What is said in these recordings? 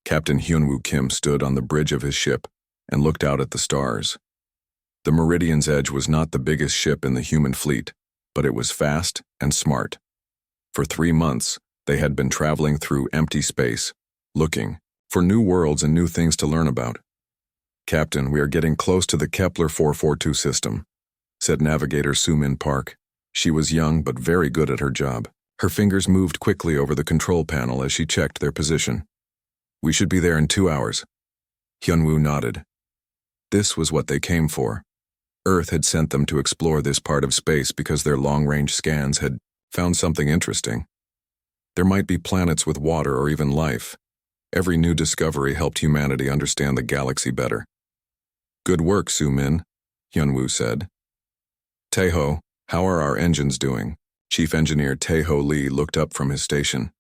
Captain Hyunwoo Kim stood on the bridge of his ship and looked out at the stars. The Meridian's Edge was not the biggest ship in the human fleet, but it was fast and smart. For 3 months, they had been traveling through empty space, looking for new worlds and new things to learn about. "Captain, we are getting close to the Kepler 442 system," said Navigator Soo-min Park. She was young but very good at her job. Her fingers moved quickly over the control panel as she checked their position. "We should be there in 2 hours." Hyunwoo nodded. This was what they came for. Earth had sent them to explore this part of space because their long-range scans had found something interesting. There might be planets with water or even life. Every new discovery helped humanity understand the galaxy better. "Good work, Soo-min," Hyunwoo said. "Taeho, how are our engines doing?" Chief Engineer Taeho Lee looked up from his station.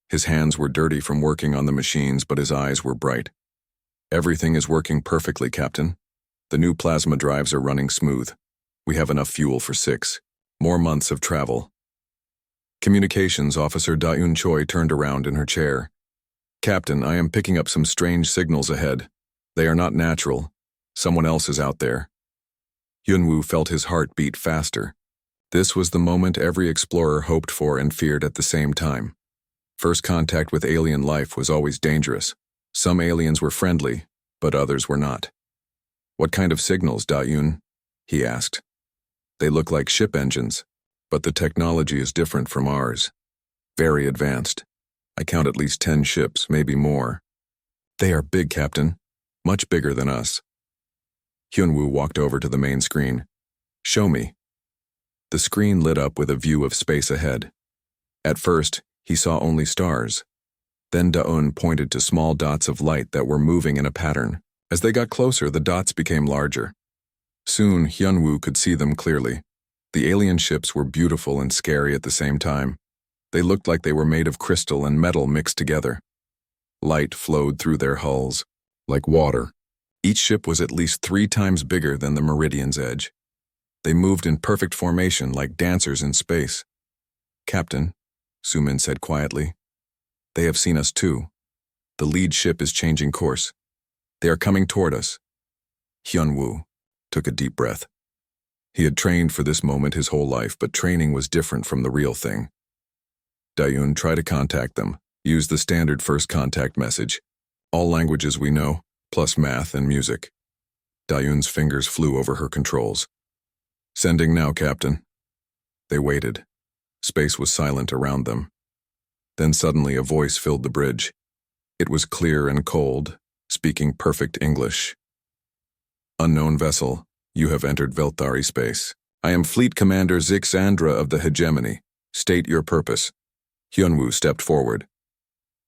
His hands were dirty from working on the machines, but his eyes were bright. "Everything is working perfectly, Captain. The new plasma drives are running smooth. We have enough fuel for 6 more months of travel." Communications Officer Da-eun Choi turned around in her chair. "Captain, I am picking up some strange signals ahead. They are not natural. Someone else is out there." Hyunwoo felt his heart beat faster. This was the moment every explorer hoped for and feared at the same time. First contact with alien life was always dangerous. Some aliens were friendly, but others were not. "What kind of signals, Da-eun?" he asked. "They look like ship engines, but the technology is different from ours. Very advanced. I count at least 10 ships, maybe more. They are big, Captain. Much bigger than us." Hyunwoo walked over to the main screen. "Show me." The screen lit up with a view of space ahead. At first, he saw only stars. Then Da-eun pointed to small dots of light that were moving in a pattern. As they got closer, the dots became larger. Soon, Hyunwoo could see them clearly. The alien ships were beautiful and scary at the same time. They looked like they were made of crystal and metal mixed together. Light flowed through their hulls, like water. Each ship was at least 3 times bigger than the Meridian's Edge. They moved in perfect formation like dancers in space. "Captain," Soo-min said quietly, "they have seen us too. The lead ship is changing course. They are coming toward us." Hyunwoo took a deep breath. He had trained for this moment his whole life, but training was different from the real thing. "Da-eun, try to contact them. Use the standard first contact message. All languages we know, plus math and music." Da-eun's fingers flew over her controls. "Sending now, Captain." They waited. Space was silent around them. Then suddenly a voice filled the bridge. It was clear and cold, speaking perfect English. "Unknown vessel, you have entered Velthari space. I am Fleet Commander Zixandra of the Hegemony. State your purpose." Hyunwoo stepped forward.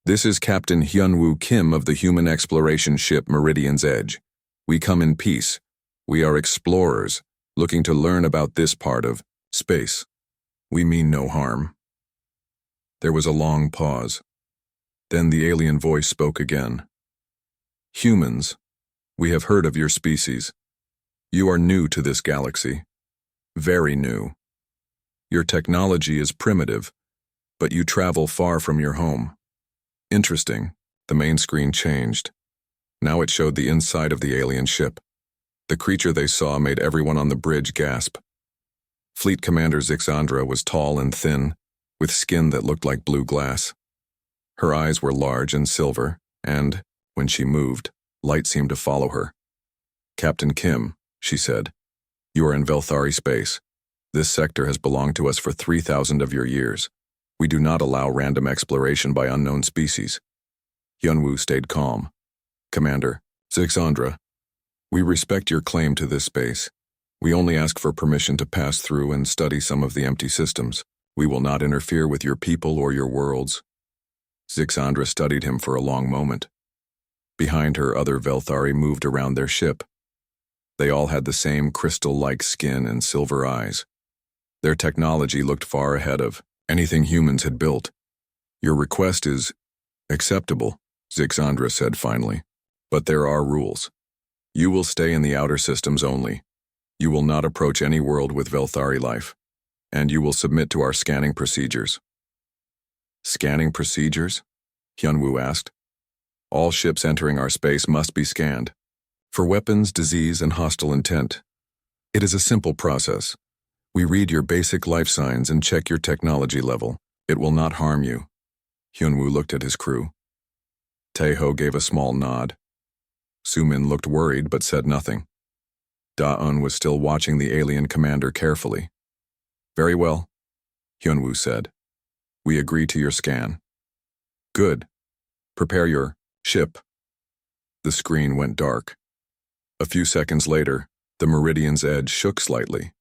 "This is Captain Hyunwoo Kim of the human exploration ship Meridian's Edge. We come in peace. We are explorers, looking to learn about this part of space. We mean no harm." There was a long pause. Then the alien voice spoke again. "Humans, we have heard of your species. You are new to this galaxy. Very new. Your technology is primitive, but you travel far from your home." Interesting. The main screen changed. Now it showed the inside of the alien ship. The creature they saw made everyone on the bridge gasp. Fleet Commander Zixandra was tall and thin, with skin that looked like blue glass. Her eyes were large and silver, and, when she moved, light seemed to follow her. "Captain Kim," she said, "you are in Velthari space. This sector has belonged to us for 3,000 of your years. We do not allow random exploration by unknown species." Hyunwoo stayed calm. "Commander, Zixandra, we respect your claim to this space. We only ask for permission to pass through and study some of the empty systems. We will not interfere with your people or your worlds." Zixandra studied him for a long moment. Behind her, other Velthari moved around their ship. They all had the same crystal-like skin and silver eyes. Their technology looked far ahead of anything humans had built. "Your request is acceptable," Zixandra said finally, "but there are rules. You will stay in the outer systems only. You will not approach any world with Velthari life, and you will submit to our scanning procedures." "Scanning procedures?" Hyunwoo asked. All ships entering our space must be scanned. For weapons, disease, and hostile intent. It is a simple process. We read your basic life signs and check your technology level. It will not harm you. Hyunwoo looked at his crew. Taeho gave a small nod. Sumin looked worried but said nothing. Da-eun was still watching the alien commander carefully. Very well, Hyunwoo said. We agree to your scan. Good. Prepare your ship. The screen went dark. A few seconds later, the Meridian's edge shook slightly.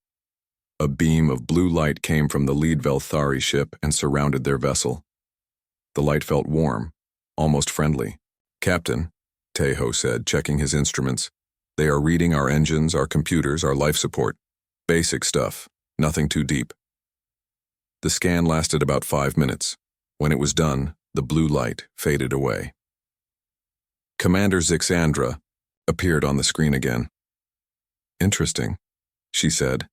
A beam of blue light came from the lead Velthari ship and surrounded their vessel. The light felt warm, almost friendly. Captain, Taeho said, checking his instruments. They are reading our engines, our computers, our life support. Basic stuff, nothing too deep. The scan lasted about 5 minutes. When it was done, the blue light faded away. Commander Zixandra appeared on the screen again. Interesting, she said,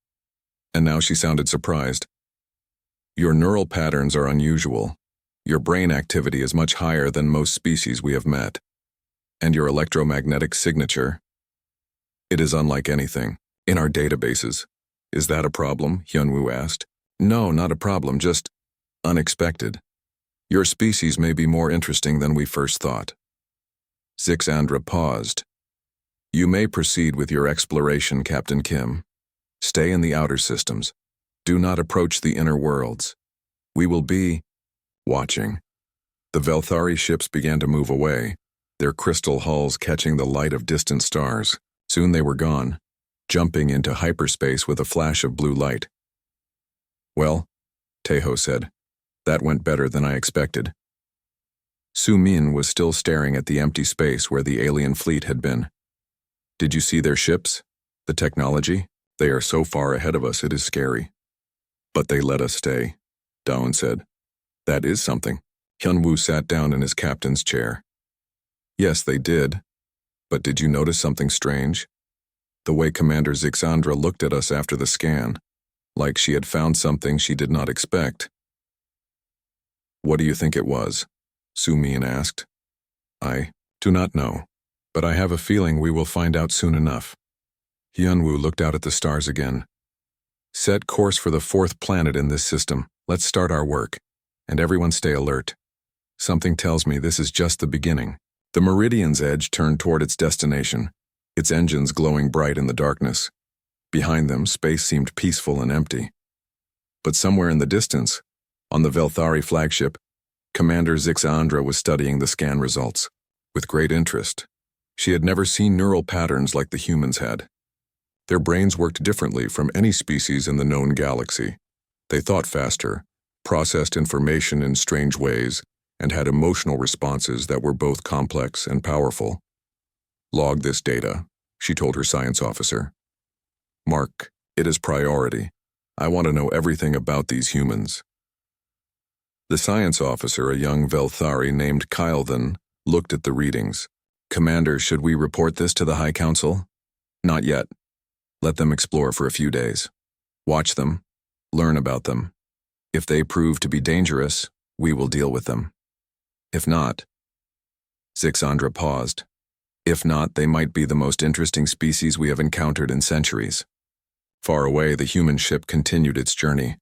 and now she sounded surprised. Your neural patterns are unusual. Your brain activity is much higher than most species we have met. And your electromagnetic signature, it is unlike anything in our databases. Is that a problem? Hyunwoo asked. No, not a problem, just unexpected. Your species may be more interesting than we first thought. Zixandra paused. You may proceed with your exploration, Captain Kim. Stay in the outer systems. Do not approach the inner worlds. We will be watching. The Velthari ships began to move away, their crystal hulls catching the light of distant stars. Soon they were gone, jumping into hyperspace with a flash of blue light. Well, Taeho said, that went better than I expected. Su-min was still staring at the empty space where the alien fleet had been. Did you see their ships? The technology? They are so far ahead of us, it is scary. But they let us stay, Da-eun said. That is something. Hyunwoo sat down in his captain's chair. Yes, they did. But did you notice something strange? The way Commander Zixandra looked at us after the scan, like she had found something she did not expect. What do you think it was? Su-min asked. I do not know, but I have a feeling we will find out soon enough. Hyunwoo looked out at the stars again. Set course for the 4th planet in this system. Let's start our work. And everyone stay alert. Something tells me this is just the beginning. The Meridian's edge turned toward its destination, its engines glowing bright in the darkness. Behind them, space seemed peaceful and empty. But somewhere in the distance, on the Velthari flagship, Commander Zixandra was studying the scan results. With great interest. She had never seen neural patterns like the humans had. Their brains worked differently from any species in the known galaxy. They thought faster, processed information in strange ways, and had emotional responses that were both complex and powerful. Log this data, she told her science officer. Mark, it is priority. I want to know everything about these humans. The science officer, a young Velthari named Kylthan, looked at the readings. Commander, should we report this to the High Council? Not yet. Let them explore for a few days. Watch them. Learn about them. If they prove to be dangerous, we will deal with them. If not, Zixandra paused. If not, they might be the most interesting species we have encountered in centuries. Far away, the human ship continued its journey,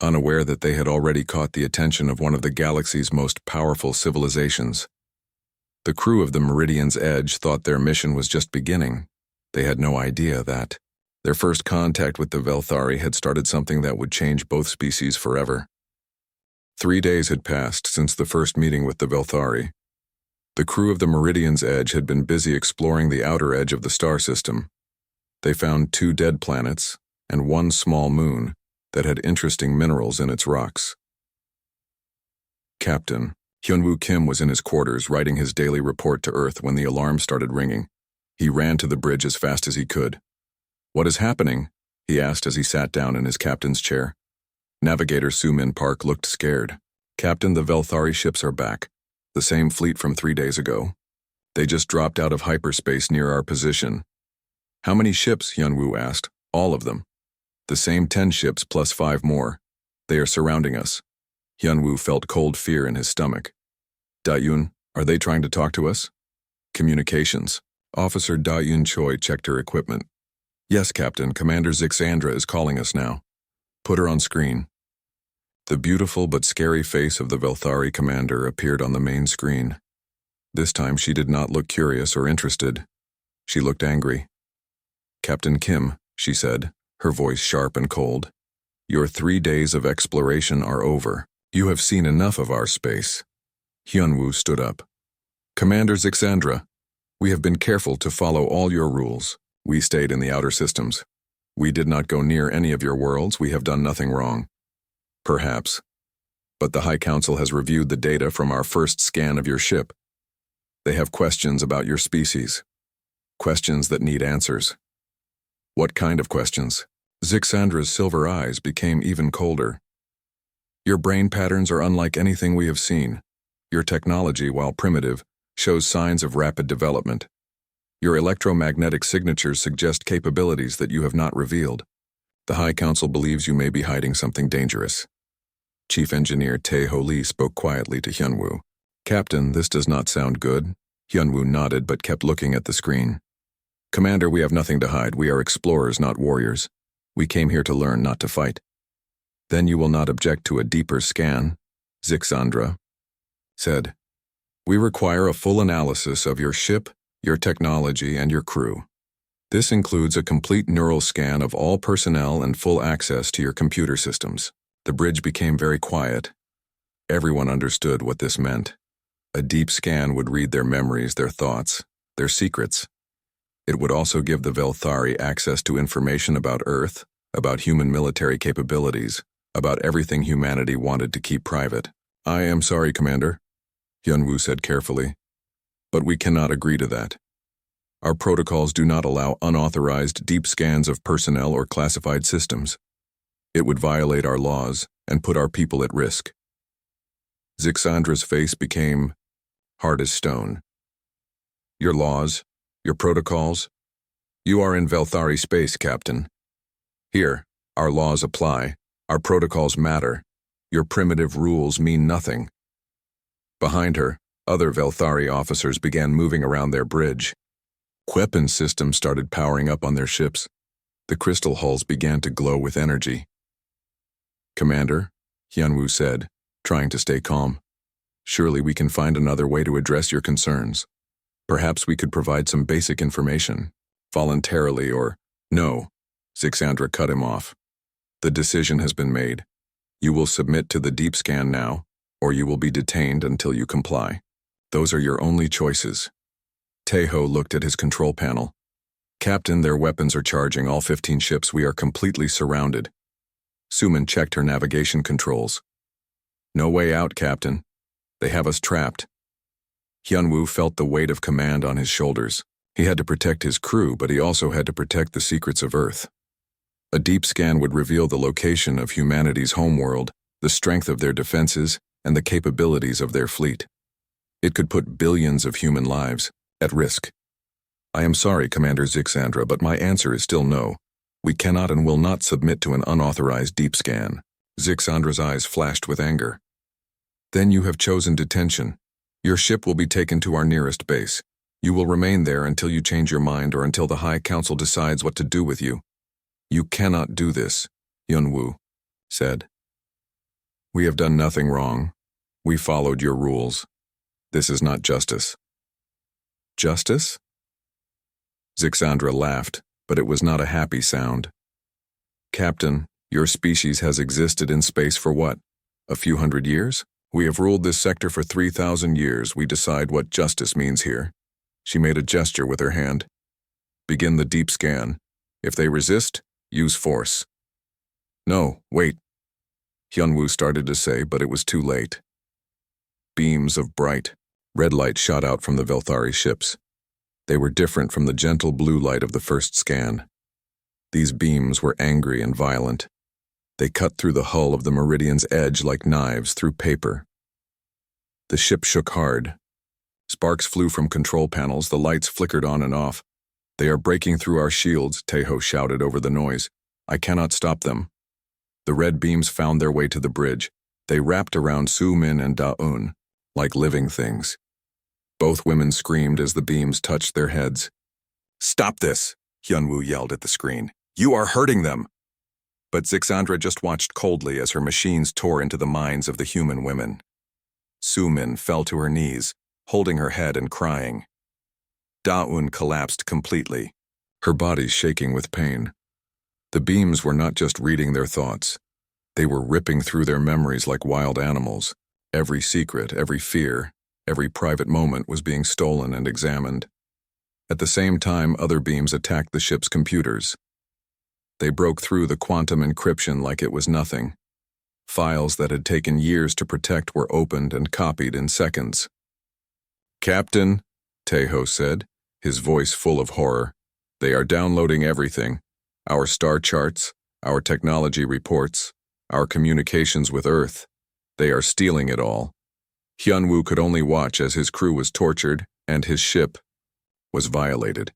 unaware that they had already caught the attention of one of the galaxy's most powerful civilizations. The crew of the Meridian's Edge thought their mission was just beginning. They had no idea that their first contact with the Velthari had started something that would change both species forever. 3 days had passed since the first meeting with the Velthari. The crew of the Meridian's Edge had been busy exploring the outer edge of the star system. They found 2 dead planets and 1 small moon that had interesting minerals in its rocks. Captain, Hyunwoo Kim was in his quarters writing his daily report to Earth when the alarm started ringing. He ran to the bridge as fast as he could. What is happening? He asked as he sat down in his captain's chair. Navigator Su-min Park looked scared. Captain, the Velthari ships are back. The same fleet from 3 days ago. They just dropped out of hyperspace near our position. How many ships? Hyunwoo asked. All of them. The same 10 ships plus 5 more. They are surrounding us. Hyunwoo felt cold fear in his stomach. Da-eun, are they trying to talk to us? Communications. Officer Da Yun Choi checked her equipment. Yes, Captain, Commander Zixandra is calling us now. Put her on screen. The beautiful but scary face of the Velthari commander appeared on the main screen. This time she did not look curious or interested. She looked angry. Captain Kim, she said, her voice sharp and cold. Your 3 days of exploration are over. You have seen enough of our space. Hyunwoo stood up. Commander Zixandra, we have been careful to follow all your rules. We stayed in the outer systems. We did not go near any of your worlds. We have done nothing wrong. Perhaps. But the High Council has reviewed the data from our first scan of your ship. They have questions about your species. Questions that need answers. What kind of questions? Zixandra's silver eyes became even colder. Your brain patterns are unlike anything we have seen. Your technology, while primitive, shows signs of rapid development. Your electromagnetic signatures suggest capabilities that you have not revealed. The High Council believes you may be hiding something dangerous. Chief Engineer Tae-ho Lee spoke quietly to Hyunwoo. Captain, this does not sound good. Hyunwoo nodded but kept looking at the screen. Commander, we have nothing to hide. We are explorers, not warriors. We came here to learn, not to fight. Then you will not object to a deeper scan, Zixandra said. We require a full analysis of your ship, your technology, and your crew. This includes a complete neural scan of all personnel and full access to your computer systems. The bridge became very quiet. Everyone understood what this meant. A deep scan would read their memories, their thoughts, their secrets. It would also give the Velthari access to information about Earth, about human military capabilities, about everything humanity wanted to keep private. I am sorry, Commander, Hyunwoo said carefully, but we cannot agree to that. Our protocols do not allow unauthorized deep scans of personnel or classified systems. It would violate our laws and put our people at risk. Zixandra's face became hard as stone. Your laws, your protocols? You are in Velthari space, Captain. Here, our laws apply, our protocols matter. Your primitive rules mean nothing. Behind her, other Velthari officers began moving around their bridge. Weapon systems started powering up on their ships. The crystal hulls began to glow with energy. Commander, Hyunwoo said, trying to stay calm. Surely we can find another way to address your concerns. Perhaps we could provide some basic information, voluntarily or... No, Zixandra cut him off. The decision has been made. You will submit to the deep scan now, or you will be detained until you comply. Those are your only choices. Tae-ho looked at his control panel. Captain, their weapons are charging all 15 ships. We are completely surrounded. Suman checked her navigation controls. No way out, Captain. They have us trapped. Hyunwoo felt the weight of command on his shoulders. He had to protect his crew, but he also had to protect the secrets of Earth. A deep scan would reveal the location of humanity's homeworld, the strength of their defenses, and the capabilities of their fleet. It could put billions of human lives at risk. I am sorry, Commander Zixandra, but my answer is still no. We cannot and will not submit to an unauthorized deep scan. Zixandra's eyes flashed with anger. Then you have chosen detention. Your ship will be taken to our nearest base. You will remain there until you change your mind or until the High Council decides what to do with you. You cannot do this, Hyunwoo said. We have done nothing wrong. We followed your rules. This is not justice. Justice? Zixandra laughed, but it was not a happy sound. Captain, your species has existed in space for what? A few hundred years? We have ruled this sector for 3,000 years. We decide what justice means here. She made a gesture with her hand. Begin the deep scan. If they resist, use force. No, wait. Hyunwoo started to say, but it was too late. Beams of bright, red light shot out from the Velthari ships. They were different from the gentle blue light of the first scan. These beams were angry and violent. They cut through the hull of the Meridian's edge like knives through paper. The ship shook hard. Sparks flew from control panels, the lights flickered on and off. They are breaking through our shields, Tae-ho shouted over the noise. I cannot stop them. The red beams found their way to the bridge. They wrapped around Su-min and Da-un, like living things. Both women screamed as the beams touched their heads. "Stop this!" Hyunwoo yelled at the screen. "You are hurting them!" But Zixandra just watched coldly as her machines tore into the minds of the human women. Sumin fell to her knees, holding her head and crying. Da-un collapsed completely, her body shaking with pain. The beams were not just reading their thoughts. They were ripping through their memories like wild animals. Every secret, every fear, every private moment was being stolen and examined. At the same time, other beams attacked the ship's computers. They broke through the quantum encryption like it was nothing. Files that had taken years to protect were opened and copied in seconds. "Captain," Taeho said, his voice full of horror, "they are downloading everything. Our star charts, our technology reports, our communications with Earth. They are stealing it all." Hyunwoo could only watch as his crew was tortured and his ship was violated.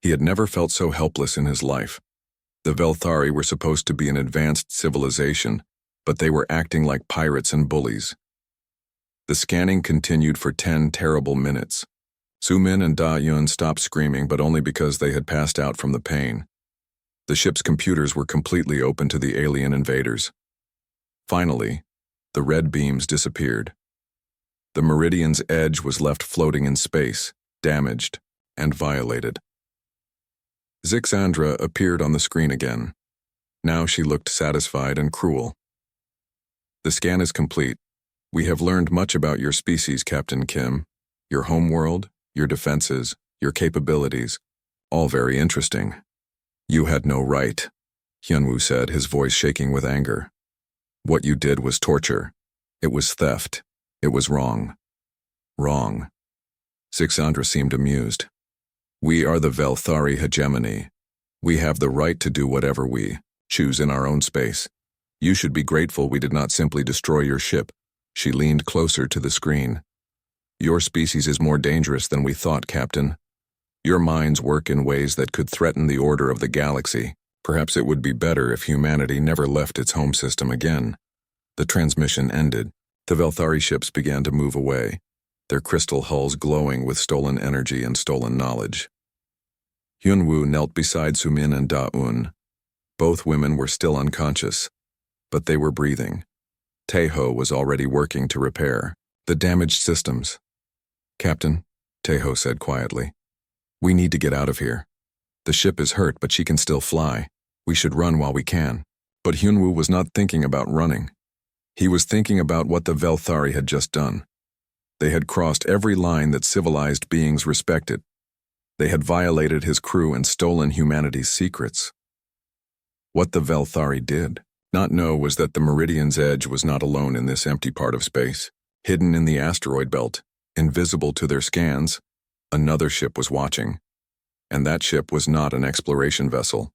He had never felt so helpless in his life. The Velthari were supposed to be an advanced civilization, but they were acting like pirates and bullies. The scanning continued for 10 terrible minutes. Sumin and Da-yun stopped screaming, but only because they had passed out from the pain. The ship's computers were completely open to the alien invaders. Finally, the red beams disappeared. The Meridian's edge was left floating in space, damaged and violated. Zixandra appeared on the screen again. Now she looked satisfied and cruel. "The scan is complete. We have learned much about your species, Captain Kim. Your homeworld, your defenses, your capabilities. All very interesting." "You had no right," Hyunwoo said, his voice shaking with anger. "What you did was torture. It was theft. It was wrong." "Wrong." Zixandra seemed amused. "We are the Velthari hegemony. We have the right to do whatever we choose in our own space. You should be grateful we did not simply destroy your ship." She leaned closer to the screen. "Your species is more dangerous than we thought, Captain. Your minds work in ways that could threaten the order of the galaxy. Perhaps it would be better if humanity never left its home system again." The transmission ended. The Velthari ships began to move away, their crystal hulls glowing with stolen energy and stolen knowledge. Hyunwoo knelt beside Sumin and Da-un. Both women were still unconscious, but they were breathing. Taeho was already working to repair the damaged systems. "Captain," Taeho said quietly, "we need to get out of here. The ship is hurt, but she can still fly. We should run while we can." But Hyunwoo was not thinking about running. He was thinking about what the Velthari had just done. They had crossed every line that civilized beings respected. They had violated his crew and stolen humanity's secrets. What the Velthari did not know was that the Meridian's edge was not alone in this empty part of space. Hidden in the asteroid belt, invisible to their scans, another ship was watching. And that ship was not an exploration vessel.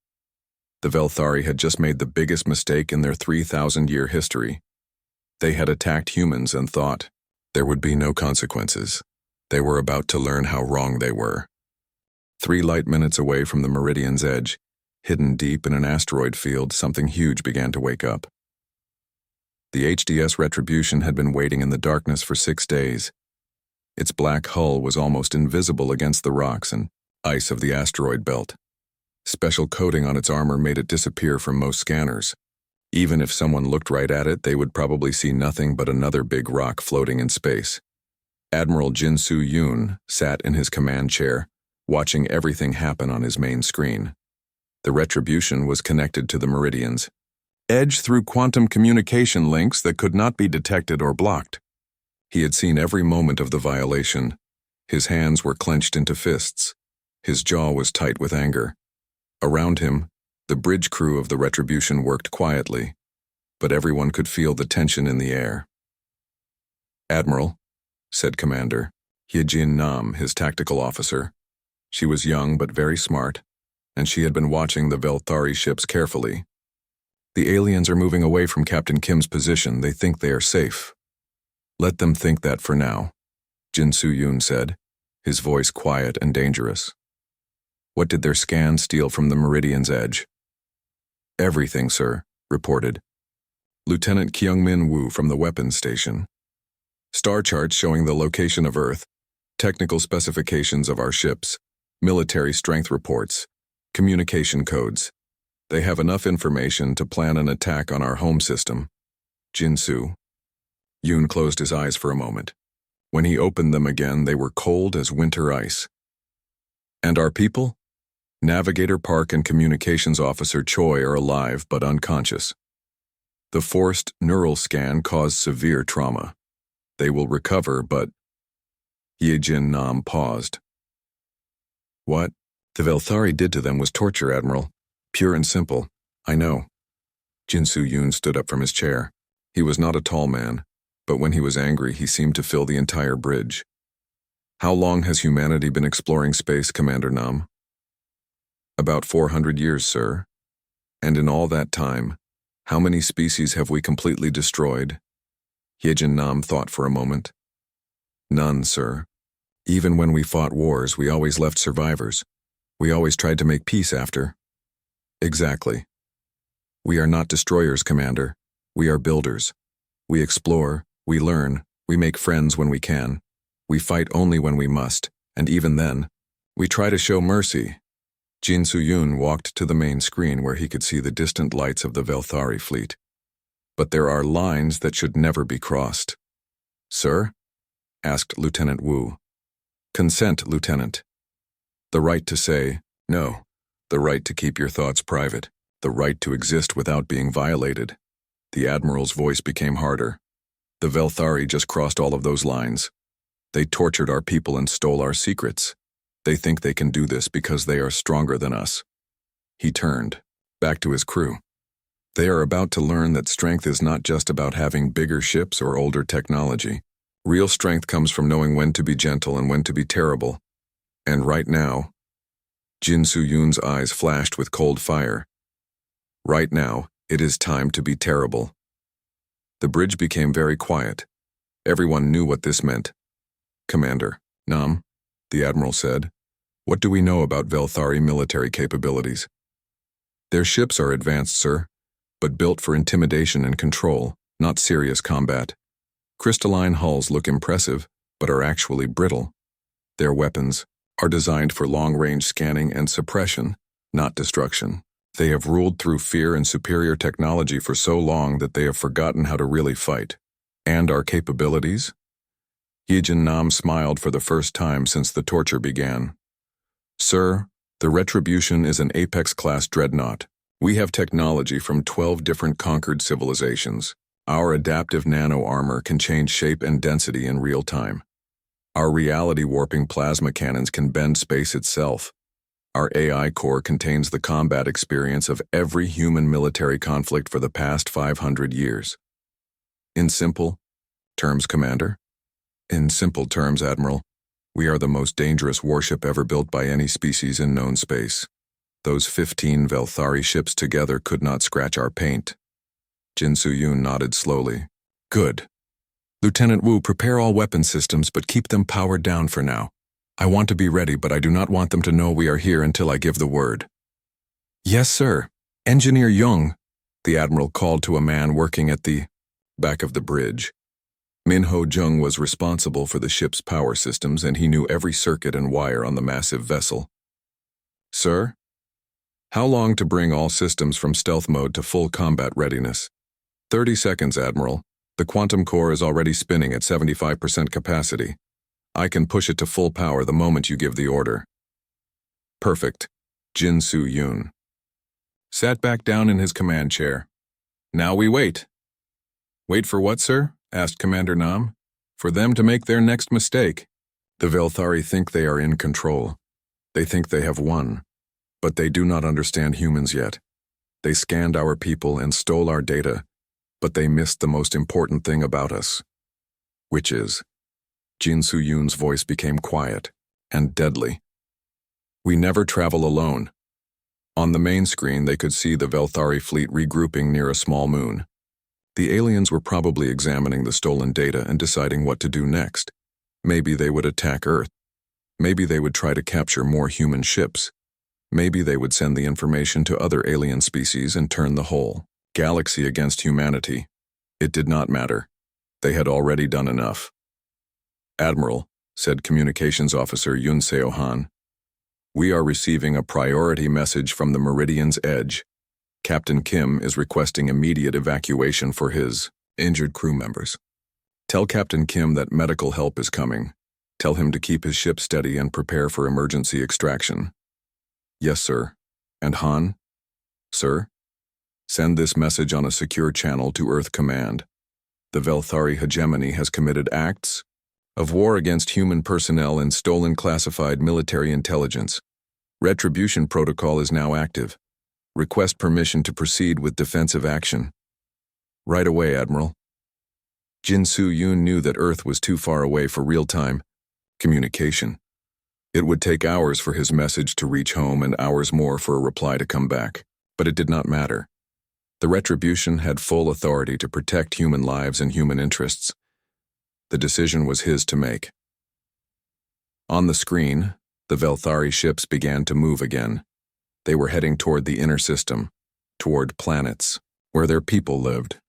The Velthari had just made the biggest mistake in their 3,000-year history. They had attacked humans and thought there would be no consequences. They were about to learn how wrong they were. 3 light minutes away from the Meridian's edge, hidden deep in an asteroid field, something huge began to wake up. The HDS Retribution had been waiting in the darkness for 6 days. Its black hull was almost invisible against the rocks and ice of the asteroid belt. Special coating on its armor made it disappear from most scanners. Even if someone looked right at it, they would probably see nothing but another big rock floating in space. Admiral Jin Soo-yoon sat in his command chair, watching everything happen on his main screen. The Retribution was connected to the Meridians, edge through quantum communication links that could not be detected or blocked. He had seen every moment of the violation. His hands were clenched into fists. His jaw was tight with anger. Around him, the bridge crew of the Retribution worked quietly, but everyone could feel the tension in the air. "Admiral," said Commander Hyejin Nam, his tactical officer. She was young but very smart, and she had been watching the Velthari ships carefully. "The aliens are moving away from Captain Kim's position. They think they are safe." "Let them think that for now," Jin Soo-yoon said, his voice quiet and dangerous. "What did their scan steal from the Meridian's edge?" "Everything, sir," reported Lieutenant Kyungmin Woo from the weapons station. "Star charts showing the location of Earth, technical specifications of our ships, military strength reports, communication codes. They have enough information to plan an attack on our home system. Jinsu. Yoon closed his eyes for a moment. When he opened them again, they were cold as winter ice. And our people? Navigator Park and Communications Officer Choi are alive but unconscious. The forced neural scan caused severe trauma. They will recover, but... Yejin Nam paused. What the Velthari did to them was torture, Admiral. Pure and simple. I know. Jinsu Yoon stood up from his chair. He was not a tall man, but when he was angry, he seemed to fill the entire bridge. How long has humanity been exploring space, Commander Nam? About 400 years, sir. And in all that time, how many species have we completely destroyed? Yejin Nam thought for a moment. None, sir. Even when we fought wars, we always left survivors. We always tried to make peace after. Exactly. We are not destroyers, Commander. We are builders. We explore, we learn, we make friends when we can. We fight only when we must, and even then, we try to show mercy. Jin Soo-yoon walked to the main screen where he could see the distant lights of the Velthari fleet. But there are lines that should never be crossed. Sir? Asked Lieutenant Wu. Consent, Lieutenant. The right to say no. The right to keep your thoughts private. The right to exist without being violated. The Admiral's voice became harder. The Velthari just crossed all of those lines. They tortured our people and stole our secrets. They think they can do this because they are stronger than us. He turned, back to his crew. They are about to learn that strength is not just about having bigger ships or older technology. Real strength comes from knowing when to be gentle and when to be terrible. And right now, Jin Soo-yoon's eyes flashed with cold fire. Right now, it is time to be terrible. The bridge became very quiet. Everyone knew what this meant. Commander, Nam, the Admiral said, what do we know about Velthari military capabilities? Their ships are advanced, sir, but built for intimidation and control, not serious combat. Crystalline hulls look impressive, but are actually brittle. Their weapons are designed for long-range scanning and suppression, not destruction. They have ruled through fear and superior technology for so long that they have forgotten how to really fight. And our capabilities? Yejin Nam smiled for the first time since the torture began. Sir, the Retribution is an Apex-class Dreadnought. We have technology from 12 different conquered civilizations. Our adaptive nano-armor can change shape and density in real time. Our reality-warping plasma cannons can bend space itself. Our AI core contains the combat experience of every human military conflict for the past 500 years. In simple terms, Commander? In simple terms, Admiral, we are the most dangerous warship ever built by any species in known space. Those 15 Velthari ships together could not scratch our paint. Jin Soo-yoon nodded slowly. Good. Lieutenant Wu, prepare all weapon systems, but keep them powered down for now. I want to be ready, but I do not want them to know we are here until I give the word. Yes, sir. Engineer Young, the Admiral called to a man working at the back of the bridge. Min-ho Jung was responsible for the ship's power systems, and he knew every circuit and wire on the massive vessel. Sir? How long to bring all systems from stealth mode to full combat readiness? 30 seconds, Admiral. The quantum core is already spinning at 75% capacity. I can push it to full power the moment you give the order. Perfect. Jin Soo-yoon sat back down in his command chair. Now we wait. Wait for what, sir? Asked Commander Nam. For them to make their next mistake. The Velthari think they are in control. They think they have won. But they do not understand humans yet. They scanned our people and stole our data, but they missed the most important thing about us. Which is, Jin Soo-yoon's voice became quiet and deadly. We never travel alone. On the main screen, they could see the Velthari fleet regrouping near a small moon. The aliens were probably examining the stolen data and deciding what to do next. Maybe they would attack Earth. Maybe they would try to capture more human ships. Maybe they would send the information to other alien species and turn the whole galaxy against humanity. It did not matter. They had already done enough. Admiral, said Communications Officer Yun Seo-han. "We are receiving a priority message from the Meridian's edge. Captain Kim is requesting immediate evacuation for his injured crew members. Tell Captain Kim that medical help is coming. Tell him to keep his ship steady and prepare for emergency extraction." "Yes, sir." "And Han?" "Sir?" "Send this message on a secure channel to Earth Command. The Velthari hegemony has committed acts of war against human personnel and stolen classified military intelligence. Retribution protocol is now active. Request permission to proceed with defensive action." "Right away, Admiral." Jin Soo-yoon knew that Earth was too far away for real-time communication. It would take hours for his message to reach home and hours more for a reply to come back, but it did not matter. The Retribution had full authority to protect human lives and human interests. The decision was his to make. On the screen, the Velthari ships began to move again. They were heading toward the inner system, toward planets, where their people lived.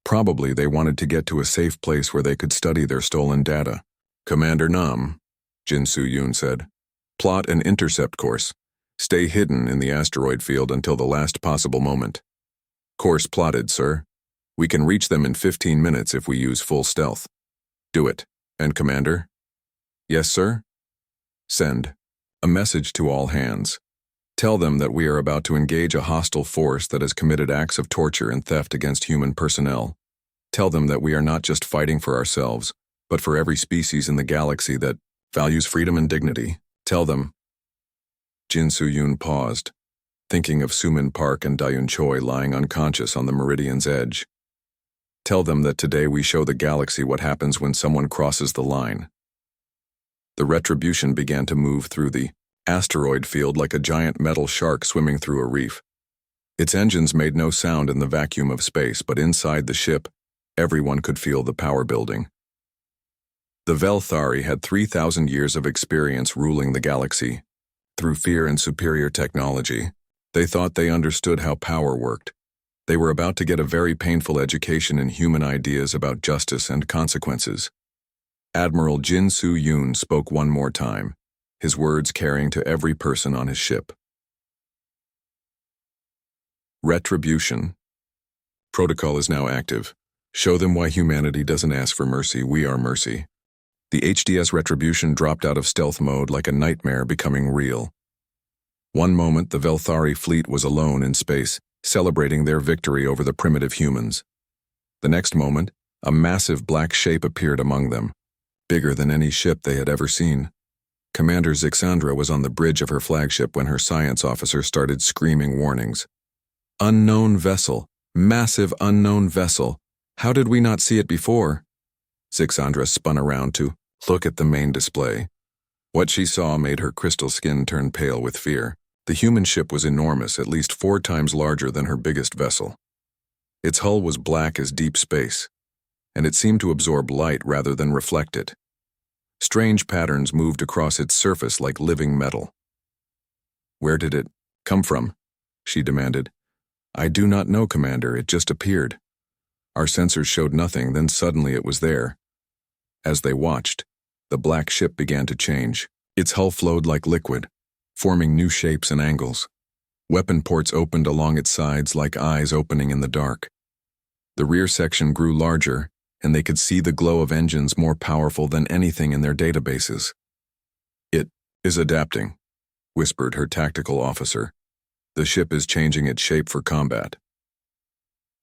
Probably they wanted to get to a safe place where they could study their stolen data. "Commander Nam," Jin Soo-yoon said, "plot an intercept course. Stay hidden in the asteroid field until the last possible moment." "Course plotted, sir. We can reach them in 15 minutes if we use full stealth." "Do it." "And Commander?" "Yes, sir." "Send a message to all hands. Tell them that we are about to engage a hostile force that has committed acts of torture and theft against human personnel. Tell them that we are not just fighting for ourselves, but for every species in the galaxy that values freedom and dignity. Tell them." Jin Soo-yoon paused, thinking of Sumin Park and Dayun Choi lying unconscious on the Meridian's edge. "Tell them that today we show the galaxy what happens when someone crosses the line." The Retribution began to move through the asteroid field like a giant metal shark swimming through a reef. Its engines made no sound in the vacuum of space, but inside the ship, everyone could feel the power building. The Velthari had 3,000 years of experience ruling the galaxy. Through fear and superior technology, they thought they understood how power worked. They were about to get a very painful education in human ideas about justice and consequences. Admiral Jin Soo-yoon spoke one more time, his words carrying to every person on his ship. Retribution. Protocol is now active. Show them why humanity doesn't ask for mercy, we are mercy. The HDS Retribution dropped out of stealth mode like a nightmare becoming real. One moment the Velthari fleet was alone in space, celebrating their victory over the primitive humans. The next moment, a massive black shape appeared among them, bigger than any ship they had ever seen. Commander Zixandra was on the bridge of her flagship when her science officer started screaming warnings. "Unknown vessel! Massive unknown vessel! How did we not see it before?" Zixandra spun around to look at the main display. What she saw made her crystal skin turn pale with fear. The human ship was enormous, at least 4 times larger than her biggest vessel. Its hull was black as deep space, and it seemed to absorb light rather than reflect it. Strange patterns moved across its surface like living metal. "Where did it come from?" she demanded. "I do not know, Commander. It just appeared. Our sensors showed nothing, then suddenly it was there." As they watched, the black ship began to change. Its hull flowed like liquid, forming new shapes and angles. Weapon ports opened along its sides like eyes opening in the dark. The rear section grew larger, and they could see the glow of engines more powerful than anything in their databases. "It is adapting," whispered her tactical officer. "The ship is changing its shape for combat."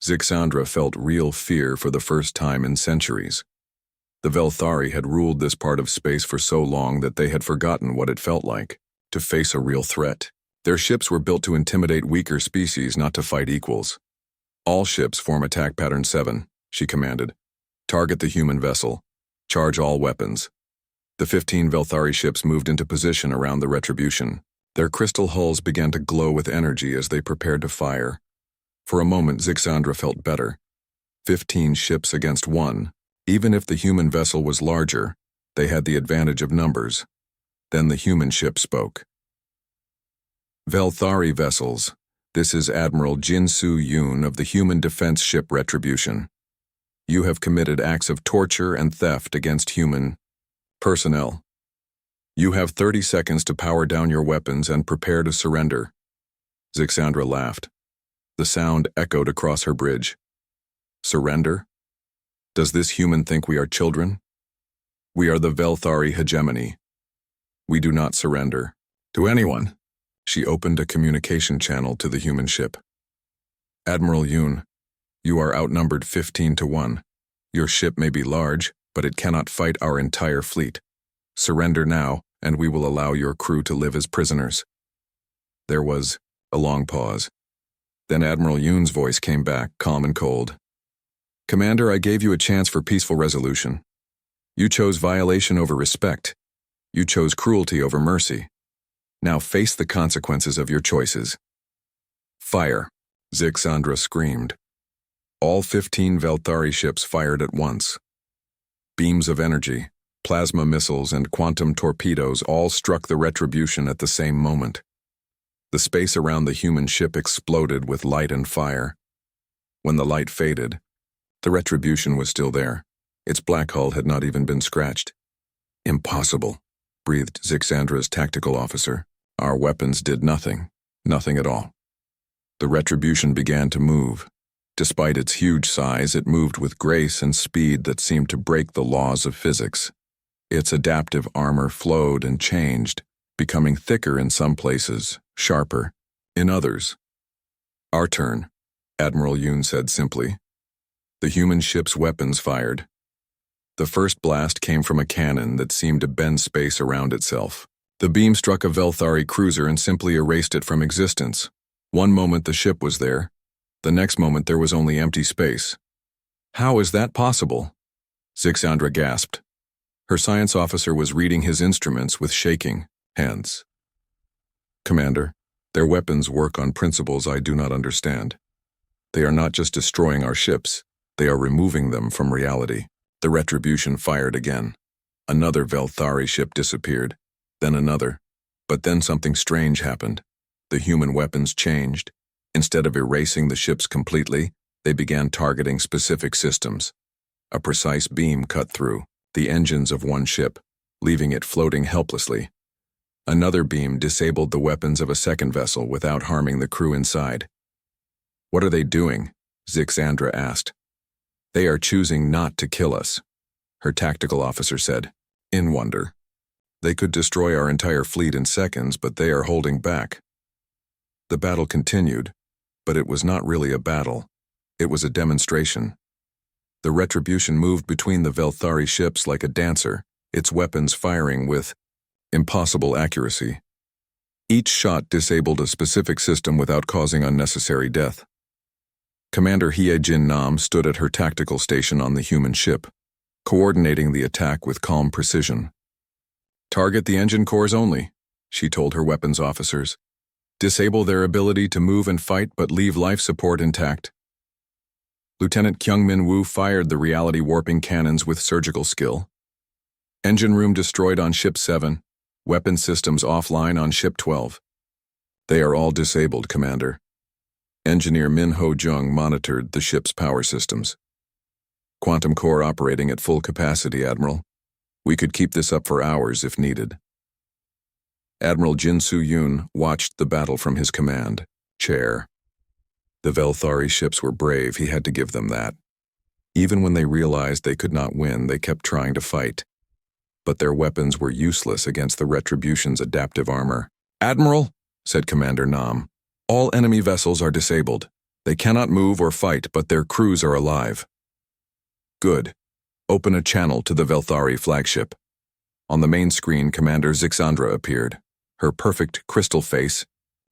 Zixandra felt real fear for the first time in centuries. The Velthari had ruled this part of space for so long that they had forgotten what it felt like to face a real threat. Their ships were built to intimidate weaker species, not to fight equals. "All ships form attack pattern 7, she commanded. "Target the human vessel. Charge all weapons." The 15 Velthari ships moved into position around the Retribution. Their crystal hulls began to glow with energy as they prepared to fire. For a moment, Zixandra felt better. 15 ships against 1. Even if the human vessel was larger, they had the advantage of numbers. Then the human ship spoke. "Velthari vessels, this is Admiral Jin Soo-yoon of the human defense ship Retribution. You have committed acts of torture and theft against human Personnel. You have 30 seconds to power down your weapons and prepare to surrender. Zixandra laughed. The sound echoed across her bridge. Surrender? Does this human think we are children? We are the Velthari hegemony. We do not surrender. To anyone. She opened a communication channel to the human ship. Admiral Yoon, you are outnumbered 15-1. Your ship may be large, but it cannot fight our entire fleet. Surrender now, and we will allow your crew to live as prisoners. There was a long pause. Then Admiral Yoon's voice came back, calm and cold. Commander, I gave you a chance for peaceful resolution. You chose violation over respect. You chose cruelty over mercy. Now face the consequences of your choices. Fire, Zixandra screamed. All 15 Velthari ships fired at once. Beams of energy, plasma missiles, and quantum torpedoes all struck the Retribution at the same moment. The space around the human ship exploded with light and fire. When the light faded, the Retribution was still there. Its black hull had not even been scratched. Impossible, breathed Zixandra's tactical officer. Our weapons did nothing. Nothing at all. The Retribution began to move. Despite its huge size, it moved with grace and speed that seemed to break the laws of physics. Its adaptive armor flowed and changed, becoming thicker in some places, sharper in others. Our turn, Admiral Yoon said simply. The human ship's weapons fired. The first blast came from a cannon that seemed to bend space around itself. The beam struck a Velthari cruiser and simply erased it from existence. One moment the ship was there. The next moment there was only empty space. How is that possible? Zixandra gasped. Her science officer was reading his instruments with shaking hands. Commander, their weapons work on principles I do not understand. They are not just destroying our ships, they are removing them from reality. The Retribution fired again. Another Velthari ship disappeared, then another. But then something strange happened. The human weapons changed. Instead of erasing the ships completely, they began targeting specific systems. A precise beam cut through the engines of one ship, leaving it floating helplessly. Another beam disabled the weapons of a second vessel without harming the crew inside. What are they doing? Zixandra asked. They are choosing not to kill us, her tactical officer said, in wonder. They could destroy our entire fleet in seconds, but they are holding back. The battle continued, but it was not really a battle. It was a demonstration. The Retribution moved between the Velthari ships like a dancer, its weapons firing with impossible accuracy. Each shot disabled a specific system without causing unnecessary death. Commander Hye Jin Nam stood at her tactical station on the human ship, coordinating the attack with calm precision. Target the engine cores only, she told her weapons officers. Disable their ability to move and fight but leave life support intact. Lieutenant Kyungmin Woo fired the reality warping cannons with surgical skill. Engine room destroyed on Ship 7, weapon systems offline on Ship 12. They are all disabled, Commander. Engineer Min Ho Jung monitored the ship's power systems. Quantum core operating at full capacity, Admiral. We could keep this up for hours if needed. Admiral Jin Soo-yoon watched the battle from his command chair. The Velthari ships were brave, he had to give them that. Even when they realized they could not win, they kept trying to fight. But their weapons were useless against the Retribution's adaptive armor. Admiral, said Commander Nam, all enemy vessels are disabled. They cannot move or fight, but their crews are alive. Good. Open a channel to the Velthari flagship. On the main screen, Commander Zixandra appeared. Her perfect crystal face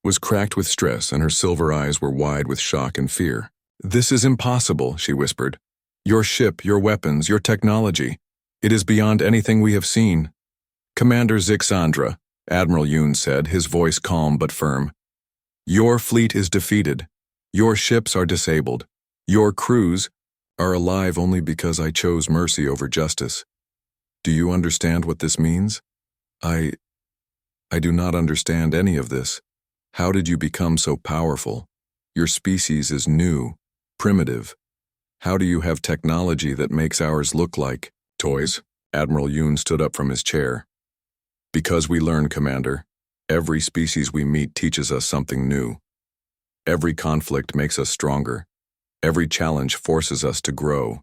was cracked with stress and her silver eyes were wide with shock and fear. This is impossible, she whispered. Your ship, your weapons, your technology. It is beyond anything we have seen. Commander Zixandra, Admiral Yoon said, his voice calm but firm. Your fleet is defeated. Your ships are disabled. Your crews are alive only because I chose mercy over justice. Do you understand what this means? I do not understand any of this. How did you become so powerful? Your species is new, primitive. How do you have technology that makes ours look like toys? Admiral Yoon stood up from his chair. Because we learn, Commander. Every species we meet teaches us something new. Every conflict makes us stronger. Every challenge forces us to grow.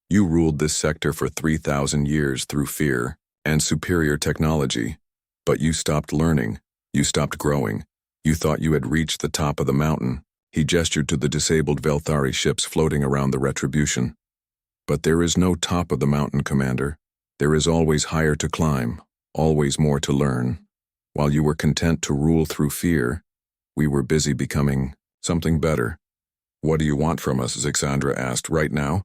You ruled this sector for 3,000 years through fear and superior technology, but you stopped learning. You stopped growing. You thought you had reached the top of the mountain. He gestured to the disabled Velthari ships floating around the Retribution. But there is no top of the mountain, Commander. There is always higher to climb, always more to learn. While you were content to rule through fear, we were busy becoming something better. What do you want from us? Zixandra asked. Right now?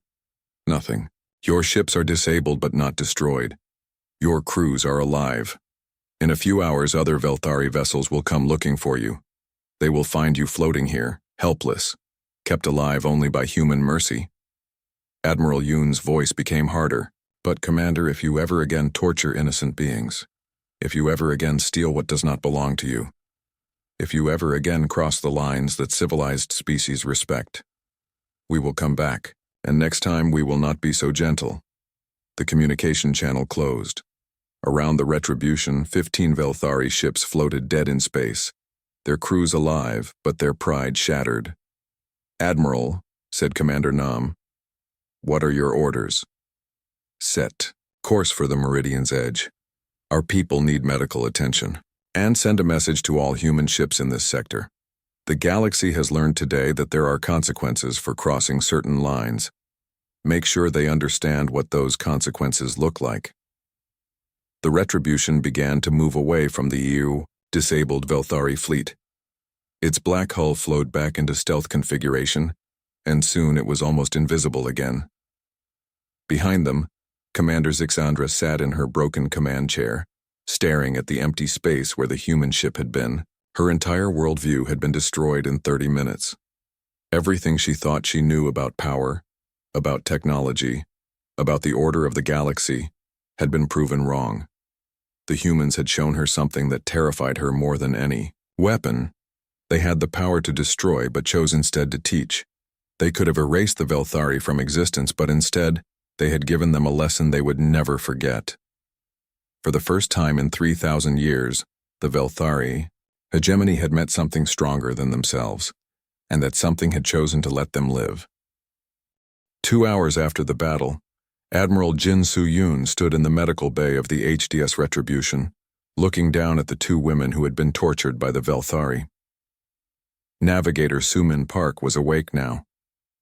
Nothing. Your ships are disabled but not destroyed. Your crews are alive. In a few hours, other Velthari vessels will come looking for you. They will find you floating here, helpless, kept alive only by human mercy. Admiral Yoon's voice became harder. But, Commander, if you ever again torture innocent beings, if you ever again steal what does not belong to you, if you ever again cross the lines that civilized species respect, we will come back, and next time we will not be so gentle. The communication channel closed. Around the Retribution, 15 Velthari ships floated dead in space, their crews alive, but their pride shattered. Admiral, said Commander Nam, what are your orders? Set course for the Meridian's edge. Our people need medical attention. And send a message to all human ships in this sector. The galaxy has learned today that there are consequences for crossing certain lines. Make sure they understand what those consequences look like. The Retribution began to move away from the disabled Velthari fleet. Its black hull flowed back into stealth configuration, and soon it was almost invisible again. Behind them, Commander Zixandra sat in her broken command chair, staring at the empty space where the human ship had been. Her entire worldview had been destroyed in 30 minutes. Everything she thought she knew about power, about technology, about the order of the galaxy, had been proven wrong. The humans had shown her something that terrified her more than any weapon. They had the power to destroy but chose instead to teach. They could have erased the Velthari from existence, but instead, they had given them a lesson they would never forget. For the first time in 3,000 years, the Velthari, hegemony had met something stronger than themselves, and that something had chosen to let them live. 2 hours after the battle, Admiral Jin Soo-yoon stood in the medical bay of the HDS Retribution, looking down at the 2 women who had been tortured by the Velthari. Navigator Soo-min Park was awake now,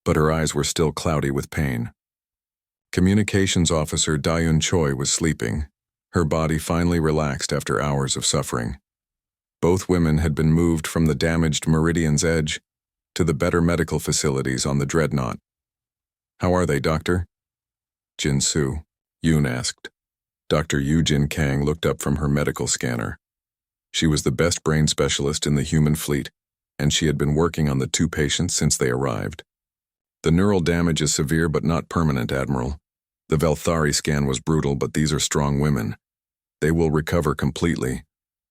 but her eyes were still cloudy with pain. Communications Officer Dayun Choi was sleeping, her body finally relaxed after hours of suffering. Both women had been moved from the damaged Meridian's edge to the better medical facilities on the Dreadnought. How are they, Doctor? Jin Soo, Yoon asked. Dr. Yoo-jin Kang looked up from her medical scanner. She was the best brain specialist in the human fleet, and she had been working on the 2 patients since they arrived. The neural damage is severe but not permanent, Admiral. The Velthari scan was brutal, but these are strong women. They will recover completely,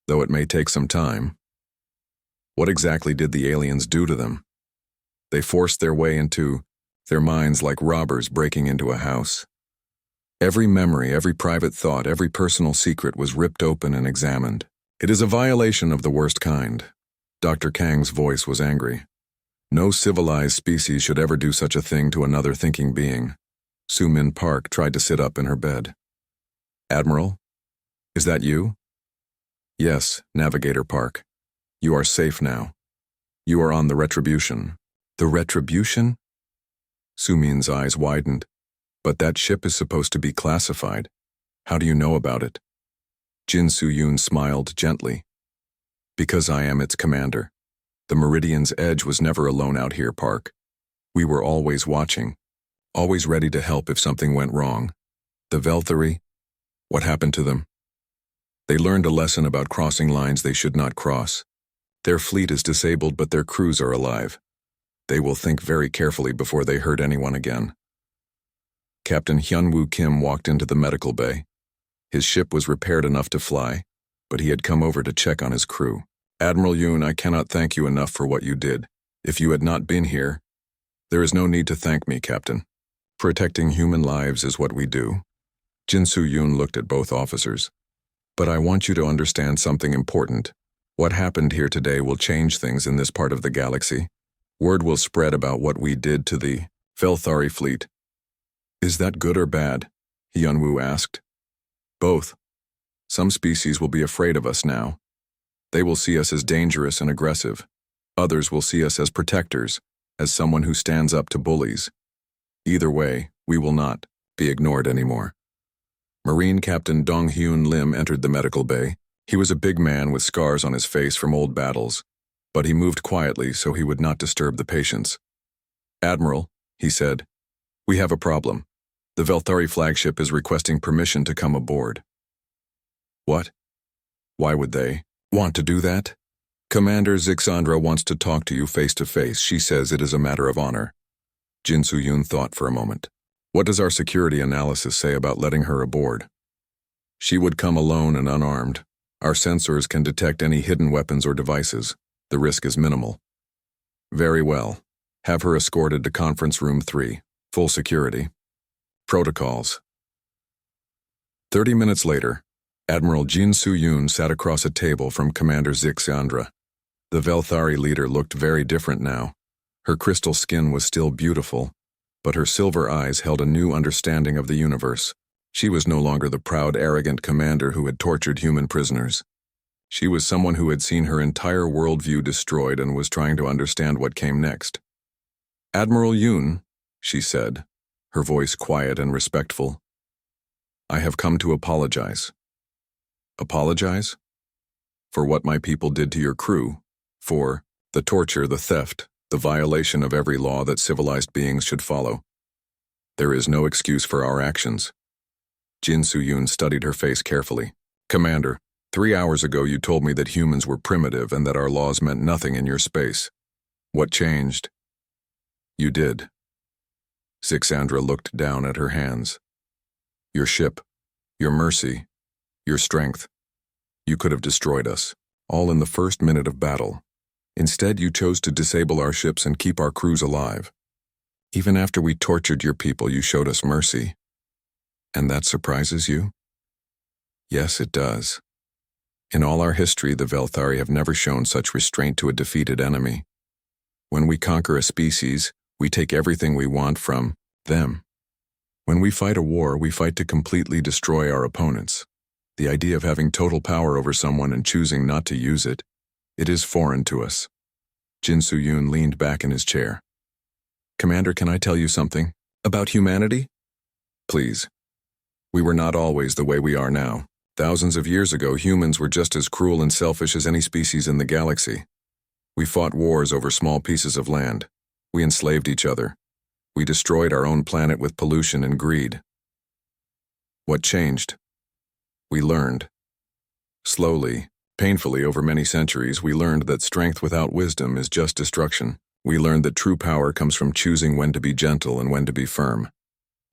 though it may take some time. What exactly did the aliens do to them? They forced their way into their minds like robbers breaking into a house. Every memory, every private thought, every personal secret was ripped open and examined. It is a violation of the worst kind. Dr. Kang's voice was angry. No civilized species should ever do such a thing to another thinking being. Soo-min Park tried to sit up in her bed. Admiral? Is that you? Yes, Navigator Park. You are safe now. You are on the Retribution. The Retribution? Soo-min's eyes widened. But that ship is supposed to be classified. How do you know about it? Jin Soo-yoon smiled gently. Because I am its commander. The Meridian's edge was never alone out here, Park. We were always watching, always ready to help if something went wrong. The Velthari, what happened to them? They learned a lesson about crossing lines they should not cross. Their fleet is disabled, but their crews are alive. They will think very carefully before they hurt anyone again. Captain Hyunwoo Kim walked into the medical bay. His ship was repaired enough to fly, but he had come over to check on his crew. Admiral Yoon, I cannot thank you enough for what you did. If you had not been here, there is no need to thank me, Captain. Protecting human lives is what we do. Jin Soo-yoon looked at both officers. But I want you to understand something important. What happened here today will change things in this part of the galaxy. Word will spread about what we did to the Velthari fleet. Is that good or bad? Hyunwoo asked. Both. Some species will be afraid of us now. They will see us as dangerous and aggressive. Others will see us as protectors, as someone who stands up to bullies. Either way, we will not be ignored anymore. Marine Captain Dong-hyun Lim entered the medical bay. He was a big man with scars on his face from old battles, but he moved quietly so he would not disturb the patients. Admiral, he said, we have a problem. The Velthari flagship is requesting permission to come aboard. What? Why would they want to do that? Commander Zixandra wants to talk to you face to face. She says it is a matter of honor. Jin Soo-yoon thought for a moment. What does our security analysis say about letting her aboard? She would come alone and unarmed. Our sensors can detect any hidden weapons or devices. The risk is minimal. Very well. Have her escorted to conference room 3. Full security. Protocols. 30 minutes later, Admiral Jin Soo-yoon sat across a table from Commander Zixandra. The Velthari leader looked very different now. Her crystal skin was still beautiful, but her silver eyes held a new understanding of the universe. She was no longer the proud, arrogant commander who had tortured human prisoners. She was someone who had seen her entire worldview destroyed and was trying to understand what came next. Admiral Yoon, she said, her voice quiet and respectful. I have come to apologize. Apologize? For what my people did to your crew, for the torture, the theft, the violation of every law that civilized beings should follow. There is no excuse for our actions. Jin Soo-yoon studied her face carefully. Commander, 3 hours ago you told me that humans were primitive and that our laws meant nothing in your space. What changed? You did. Zixandra looked down at her hands. Your ship, your mercy, your strength. You could have destroyed us, all in the first minute of battle. Instead, you chose to disable our ships and keep our crews alive. Even after we tortured your people, you showed us mercy. And that surprises you? Yes, it does. In all our history, the Velthari have never shown such restraint to a defeated enemy. When we conquer a species, we take everything we want from them. When we fight a war, we fight to completely destroy our opponents. The idea of having total power over someone and choosing not to use it, it is foreign to us. Jin Soo-yoon leaned back in his chair. Commander, can I tell you something? About humanity? Please. We were not always the way we are now. Thousands of years ago, humans were just as cruel and selfish as any species in the galaxy. We fought wars over small pieces of land. We enslaved each other. We destroyed our own planet with pollution and greed. What changed? We learned. Slowly, painfully over many centuries, we learned that strength without wisdom is just destruction. We learned that true power comes from choosing when to be gentle and when to be firm.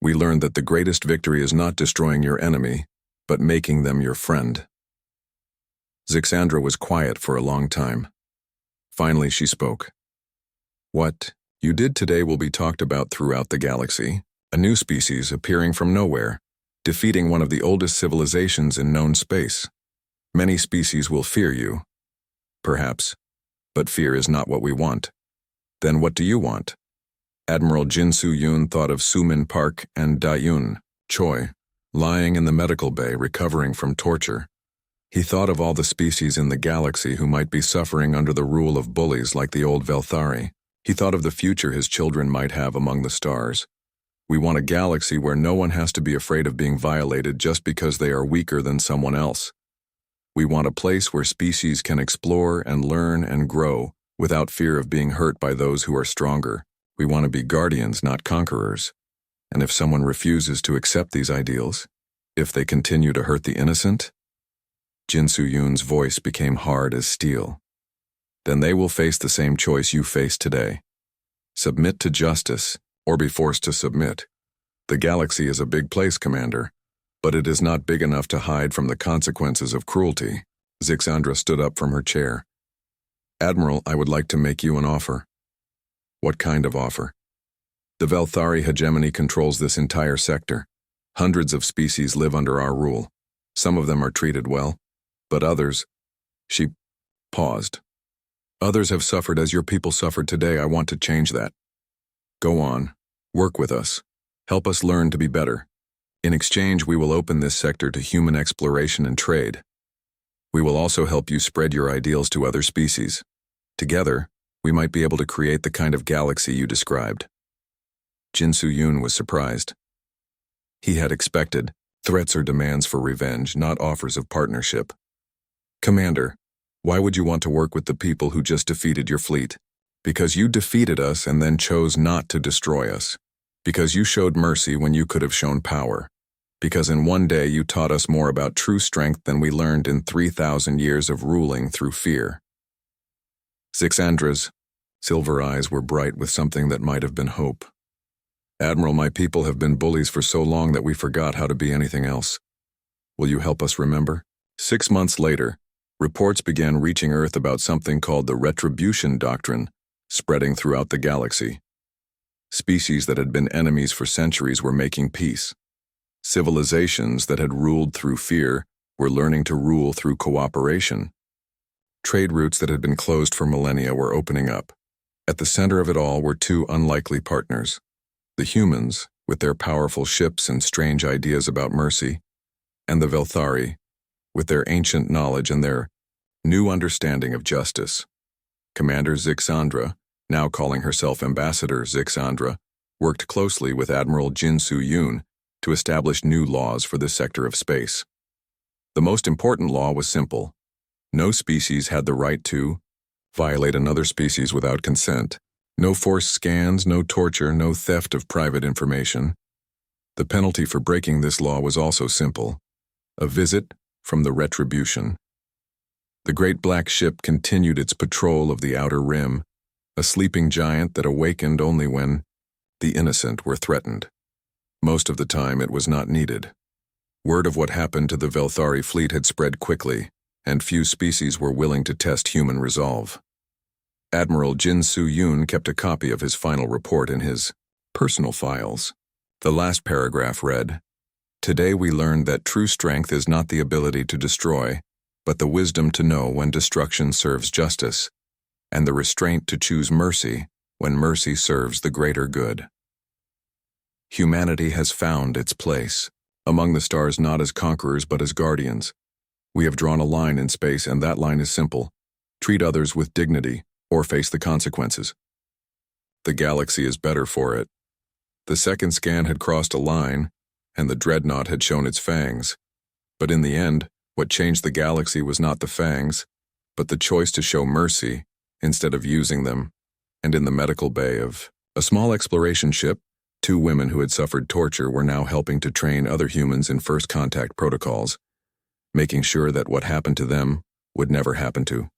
We learned that the greatest victory is not destroying your enemy, but making them your friend. Zixandra was quiet for a long time. Finally, she spoke. What you did today will be talked about throughout the galaxy, a new species appearing from nowhere, defeating one of the oldest civilizations in known space. Many species will fear you, perhaps, but fear is not what we want. Then what do you want? Admiral Jin Soo-yoon thought of Sumin Park and Da-yoon, Choi, lying in the medical bay recovering from torture. He thought of all the species in the galaxy who might be suffering under the rule of bullies like the old Velthari. He thought of the future his children might have among the stars. We want a galaxy where no one has to be afraid of being violated just because they are weaker than someone else. We want a place where species can explore and learn and grow without fear of being hurt by those who are stronger. We want to be guardians, not conquerors. And if someone refuses to accept these ideals, if they continue to hurt the innocent, Jin Soo-yoon's voice became hard as steel. Then they will face the same choice you face today. Submit to justice, or be forced to submit. The galaxy is a big place, Commander, but it is not big enough to hide from the consequences of cruelty. Zixandra stood up from her chair. Admiral, I would like to make you an offer. What kind of offer? The Velthari hegemony controls this entire sector. Hundreds of species live under our rule. Some of them are treated well, but others—" She paused. "Others have suffered as your people suffered today. I want to change that. Go on. Work with us. Help us learn to be better. In exchange, we will open this sector to human exploration and trade. We will also help you spread your ideals to other species. Together, we might be able to create the kind of galaxy you described." Jin Soo-yoon was surprised. He had expected threats or demands for revenge, not offers of partnership. "Commander, why would you want to work with the people who just defeated your fleet? Because you defeated us and then chose not to destroy us. Because you showed mercy when you could have shown power. Because in one day you taught us more about true strength than we learned in 3,000 years of ruling through fear." Zixandra's silver eyes were bright with something that might have been hope. "Admiral, my people have been bullies for so long that we forgot how to be anything else. Will you help us remember?" 6 months later, reports began reaching Earth about something called the Retribution Doctrine, spreading throughout the galaxy. Species that had been enemies for centuries were making peace. Civilizations that had ruled through fear were learning to rule through cooperation. Trade routes that had been closed for millennia were opening up. At the center of it all were two unlikely partners: the humans, with their powerful ships and strange ideas about mercy, and the Velthari, with their ancient knowledge and their new understanding of justice. Commander Zixandra, now calling herself Ambassador Zixandra, worked closely with Admiral Jin Soo-yoon to establish new laws for this sector of space. The most important law was simple: no species had the right to violate another species without consent. No forced scans, no torture, no theft of private information. The penalty for breaking this law was also simple: a visit from the Retribution. The Great Black Ship continued its patrol of the Outer Rim, a sleeping giant that awakened only when the innocent were threatened. Most of the time it was not needed. Word of what happened to the Velthari fleet had spread quickly, and few species were willing to test human resolve. Admiral Jin Soo-yoon kept a copy of his final report in his personal files. The last paragraph read, "Today we learned that true strength is not the ability to destroy, but the wisdom to know when destruction serves justice, and the restraint to choose mercy when mercy serves the greater good. Humanity has found its place among the stars, not as conquerors but as guardians. We have drawn a line in space, and that line is simple: treat others with dignity, or face the consequences. The galaxy is better for it." The second scan had crossed a line, and the Dreadnought had shown its fangs. But in the end, what changed the galaxy was not the fangs, but the choice to show mercy instead of using them. And in the medical bay of a small exploration ship, 2 women who had suffered torture were now helping to train other humans in first contact protocols, making sure that what happened to them would never happen to